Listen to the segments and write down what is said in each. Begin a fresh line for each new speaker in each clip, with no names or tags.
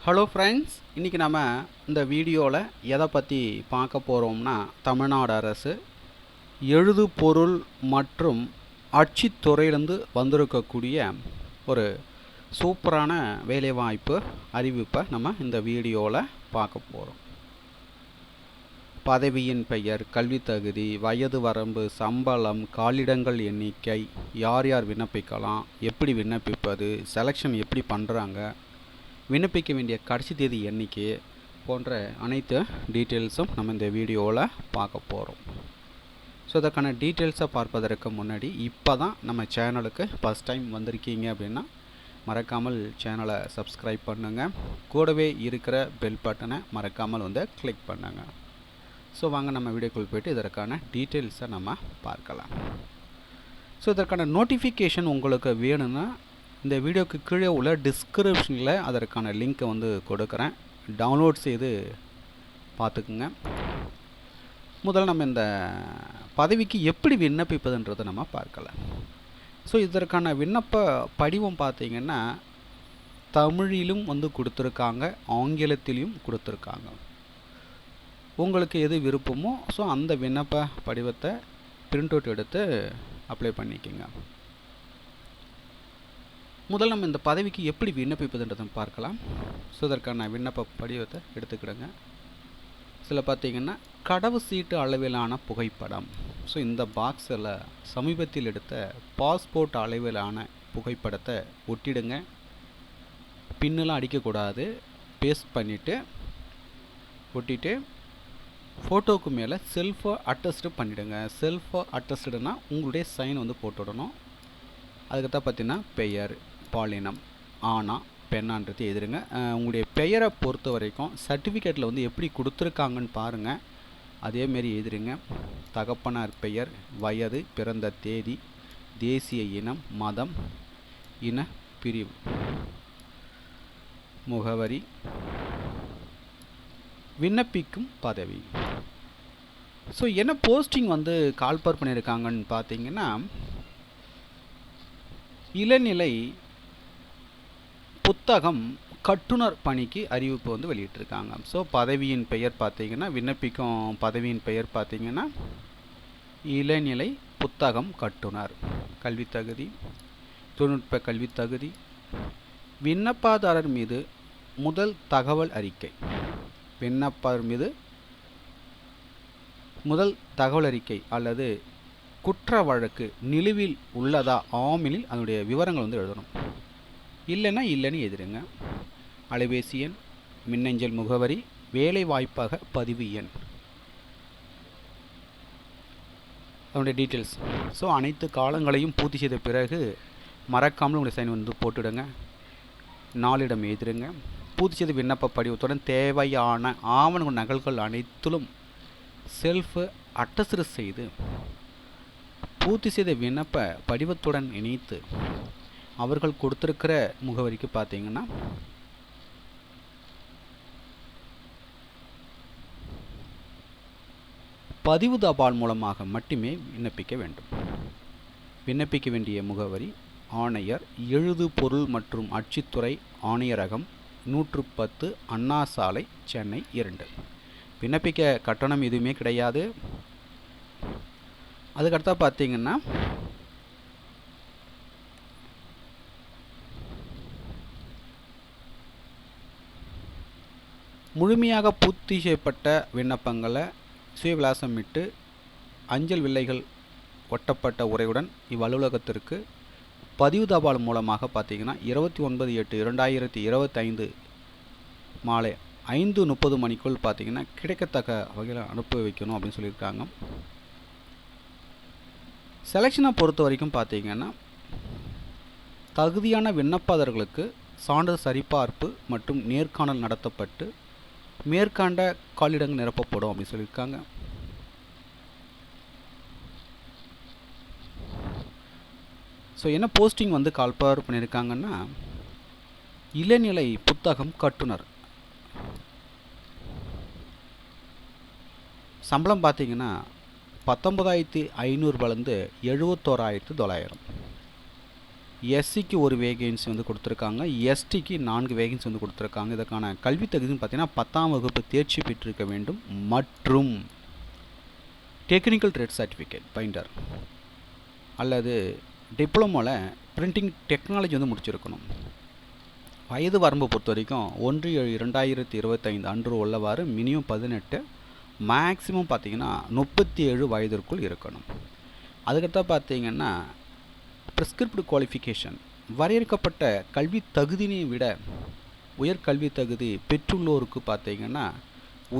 Hello friends, இன்றைக்கி நம்ம இந்த வீடியோவில் எதை பற்றி பார்க்க போகிறோம்னா, தமிழ்நாடு அரசு எழுதுபொருள் மற்றும் அச்சுத்துறையிலேருந்து வந்திருக்கக்கூடிய ஒரு சூப்பரான வேலைவாய்ப்பு அறிவிப்பை நம்ம இந்த வீடியோவில் பார்க்க போகிறோம். பதவியின் பெயர், கல்வி தகுதி, வயது வரம்பு, சம்பளம், காலிடங்கள் எண்ணிக்கை, யார் யார் விண்ணப்பிக்கலாம், எப்படி விண்ணப்பிப்பது, செலெக்ஷன் எப்படி பண்ணுறாங்க, விண்ணப்பிக்க வேண்டிய கடைசி தேதி எண்ணிக்கை போன்ற அனைத்து டீட்டெயில்ஸும் நம்ம இந்த வீடியோவில் பார்க்க போகிறோம். ஸோ இதற்கான டீட்டெயில்ஸை பார்ப்பதற்கு முன்னாடி இப்போ தான் நம்ம சேனலுக்கு ஃபஸ்ட் டைம் வந்திருக்கீங்க அப்படின்னா மறக்காமல் சேனலை சப்ஸ்கிரைப் பண்ணுங்கள். கூடவே இருக்கிற பெல் பட்டனை மறக்காமல் கிளிக் பண்ணுங்கள். ஸோ வாங்க நம்ம வீடியோக்குள் போய்ட்டு இதற்கான டீட்டெயில்ஸை நம்ம பார்க்கலாம். ஸோ இதற்கான நோட்டிஃபிகேஷன் உங்களுக்கு வேணும்னா இந்த வீடியோக்கு கீழே உள்ள டிஸ்கிரிப்ஷனில் அதற்கான லிங்க்கை கொடுக்குறேன். டவுன்லோட் செய்து பார்த்துக்குங்க. முதல்ல நம்ம இந்த பதவிக்கு எப்படி விண்ணப்பிப்பதுன்றதை நம்ம பார்க்கலாம். ஸோ இதற்கான விண்ணப்ப படிவம் பார்த்திங்கன்னா தமிழிலும் கொடுத்துருக்காங்க, ஆங்கிலத்திலையும் கொடுத்துருக்காங்க. உங்களுக்கு எது விருப்பமோ ஸோ அந்த விண்ணப்ப படிவத்தை பிரிண்ட் அவுட் எடுத்து அப்ளை பண்ணிக்கோங்க. முதல்ல நம்ம இந்த பதவிக்கு எப்படி விண்ணப்பிப்பதுன்றதை பார்க்கலாம். ஸோ இதற்கான விண்ணப்ப படிவத்தை எடுத்துக்கிடுங்க. சில பார்த்திங்கன்னா கடவு சீட்டு அளவிலான புகைப்படம். ஸோ இந்த பாக்ஸில் சமீபத்தில் எடுத்த பாஸ்போர்ட் அளவிலான புகைப்படத்தை ஒட்டிடுங்க. பின்னெலாம் அடிக்கக்கூடாது. பேஸ்ட் பண்ணிவிட்டு ஒட்டிட்டு ஃபோட்டோவுக்கு மேலே செல்ஃபோ அட்டஸ்டு பண்ணிவிடுங்க. செல்ஃபோ அட்டஸ்டுனா உங்களுடைய சைன் போட்டுவிடணும். அதுக்குத்தான் பார்த்திங்கன்னா பெயர், பாலினம், ஆனா பெண்ணான்றது எழுதுருங்க. உங்களுடைய பெயரை பொறுத்த வரைக்கும் சர்டிஃபிகேட்டில் எப்படி கொடுத்துருக்காங்கன்னு பாருங்கள், அதேமாரி எழுதுருங்க. தகப்பனார் பெயர், வயது, பிறந்த தேதி, தேசிய இனம், மதம், இன பிரிவு, முகவரி, விண்ணப்பிக்கும் பதவி. ஸோ என்ன போஸ்டிங் கால்பர் பண்ணியிருக்காங்கன்னு பார்த்தீங்கன்னா இளநிலை புத்தகம் கட்டுனர் பணிக்கு அறிவிப்பு வெளியிட்டிருக்காங்க. ஸோ பதவியின் பெயர் பார்த்திங்கன்னா விண்ணப்பிக்கும் பதவியின் பெயர் பார்த்திங்கன்னா இளநிலை புத்தகம் கட்டுனர். கல்வித்தகுதி, தொழில்நுட்ப கல்வித்தகுதி, விண்ணப்பதாரர் மீது முதல் தகவல் அறிக்கை. விண்ணப்பர் மீது முதல் தகவல் அறிக்கை அல்லது குற்ற வழக்கு நிலுவில் உள்ளதா ஆமினில் அதனுடைய விவரங்கள் எழுதணும். இல்லைன்னா இல்லைன்னு எழுதுருங்க. அலைபேசி எண், மின்னஞ்சல் முகவரி, வேலை வாய்ப்பாக பதிவு எண், அதனுடைய டீட்டெயில்ஸ். ஸோ அனைத்து காலங்களையும் பூர்த்தி செய்த பிறகு மறக்காமல் உங்களுடைய சைன் போட்டுவிடுங்க. நாளிடம் எழுதிருங்க. பூர்த்தி செய்த விண்ணப்ப படிவத்துடன் தேவையான ஆவண நகல்கள் அனைத்திலும் செல்ஃப் அட்டஸ்டு செய்து பூர்த்தி செய்த விண்ணப்ப படிவத்துடன் இணைத்து அவர்கள் கொடுத்துருக்கிற முகவரிக்கு பார்த்தீங்கன்னா பதிவு தபால் மூலமாக மட்டுமே விண்ணப்பிக்க வேண்டும். விண்ணப்பிக்க வேண்டிய முகவரி ஆணையர், எழுது பொருள் மற்றும் அச்சுத்துறை, ஆணையரகம், 110 அண்ணா சாலை, சென்னை 2. விண்ணப்பிக்க கட்டணம் எதுவுமே கிடையாது. அதுக்கடுத்தா பார்த்தீங்கன்னா முழுமையாக பூர்த்தி செய்யப்பட்ட விண்ணப்பங்களை சுயவிலாசமிட்டு அஞ்சல் வில்லைகள் ஒட்டப்பட்ட உரையுடன் இவ்வலுவலகத்திற்கு பதிவு தபால் மூலமாக பார்த்தீங்கன்னா 29/8/2025 மாலை 5:30 மணிக்குள் பார்த்தீங்கன்னா கிடைக்கத்தக்க வகையில் அனுப்பி வைக்கணும் அப்படின்னு சொல்லியிருக்காங்க. செலெக்ஷனை பொறுத்த வரைக்கும் பார்த்தீங்கன்னா தகுதியான விண்ணப்பதாரர்களுக்கு சான்றிதழ் சரிபார்ப்பு மற்றும் நேர்காணல் நடத்தப்பட்டு மேற்கண்ட காலிடங்கள் நிரப்பப்படும் அப்படின்னு சொல்லியிருக்காங்க. ஸோ என்ன போஸ்டிங் கால்பர் பண்ணியிருக்காங்கன்னா இளநிலை புத்தகம் கட்டுனர். சம்பளம் பார்த்தீங்கன்னா 19,500 71,900. எஸ்சிக்கு ஒரு வேகன்சி வந்து கொடுத்துருக்காங்க, எஸ்டிக்கு 4 வேகன்சி வந்து கொடுத்துருக்காங்க. இதற்கான கல்வி தகுதின்னு பார்த்தீங்கன்னா 10ஆம் வகுப்பு தேர்ச்சி பெற்றிருக்க வேண்டும் மற்றும் டெக்னிக்கல் ட்ரேட் சர்டிஃபிகேட் பைண்டர் அல்லது டிப்ளமோவில் பிரிண்டிங் டெக்னாலஜி வந்து முடிச்சிருக்கணும். வயது வரம்பு பொறுத்த வரைக்கும் 1/7/2025 அன்று உள்ளவாறு மினிமம் 18, மேக்ஸிமம் பார்த்தீங்கன்னா 37 வயதிற்குள் இருக்கணும். அதுக்கடுத்தா பார்த்தீங்கன்னா ப்ரிஸ்கிரிப்ட் குவாலிஃபிகேஷன், வரையறுக்கப்பட்ட கல்வி தகுதியை விட உயர்கல்வி தகுதி பெற்றுள்ளோருக்கு பார்த்தீங்கன்னா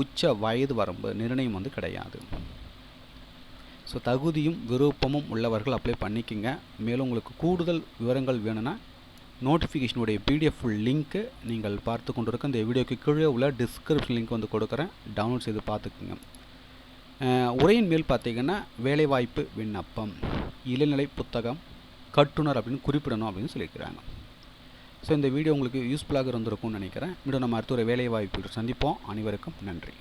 உச்ச வயது வரம்பு நிர்ணயம் வந்து கிடையாது. ஸோ தகுதியும் விருப்பமும் உள்ளவர்கள் அப்ளை பண்ணிக்கோங்க. மேலும் உங்களுக்கு கூடுதல் விவரங்கள் வேணும்னா நோட்டிஃபிகேஷனுடைய பிடிஎஃப் லிங்க்கு நீங்கள் பார்த்து கொண்டு இருக்க இந்த வீடியோக்கு கீழே உள்ள டிஸ்கிரிப்ஷன் லிங்க் வந்து கொடுக்குறேன், டவுன்லோட் செய்து பார்த்துக்குங்க. உரையின் மேல் பார்த்தீங்கன்னா வேலைவாய்ப்பு விண்ணப்பம், இளநிலை புத்தகம், கட்டுனர் அப்படின்னு குறிப்பிடணும் அப்படின்னு சொல்லியிருக்கிறாங்க. ஸோ இந்த வீடியோ உங்களுக்கு யூஸ்ஃபுல்லாக இருந்திருக்கும்னு நினைக்கிறேன். மீண்டும் நம்ம அடுத்த ஒரு வேலைவாய்ப்பு சந்திப்போம். அனைவருக்கும் நன்றி.